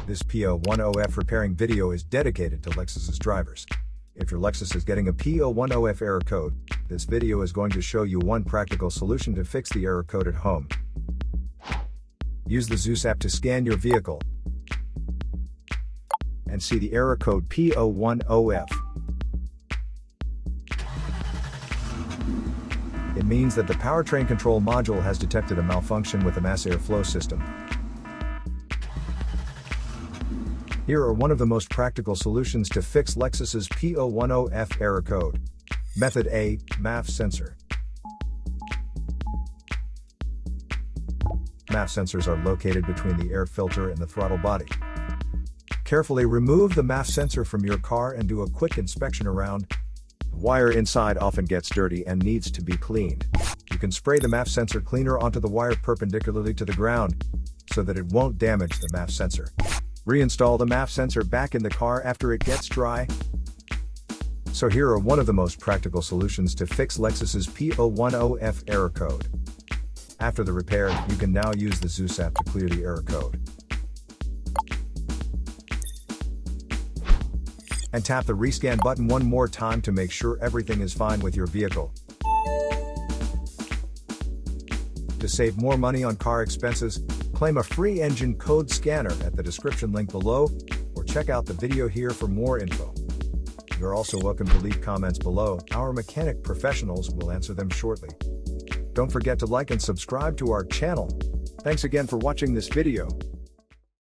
This P010F repairing video is dedicated to Lexus's drivers. If your Lexus is getting a P010F error code, this video is going to show you one practical solution to fix the error code at home. Use the Zeus app to scan your vehicle and see the error code P010F. It means that the powertrain control module has detected a malfunction with the mass airflow system. Here are one of the most practical solutions to fix Lexus's P010F error code. Method A, MAF Sensor. MAF sensors are located between the air filter and the throttle body. Carefully remove the MAF sensor from your car and do a quick inspection around. The wire inside often gets dirty and needs to be cleaned. You can spray the MAF sensor cleaner onto the wire perpendicularly to the ground so that it won't damage the MAF sensor. Reinstall the MAF sensor back in the car after it gets dry. So here are one of the most practical solutions to fix Lexus's P010F error code. After the repair, you can now use the Zeus app to clear the error code. And tap the rescan button one more time to make sure everything is fine with your vehicle. To save more money on car expenses, claim a free engine code scanner at the description link below, or check out the video here for more info. You're also welcome to leave comments below. Our mechanic professionals will answer them shortly. Don't forget to like and subscribe to our channel. Thanks again for watching this video.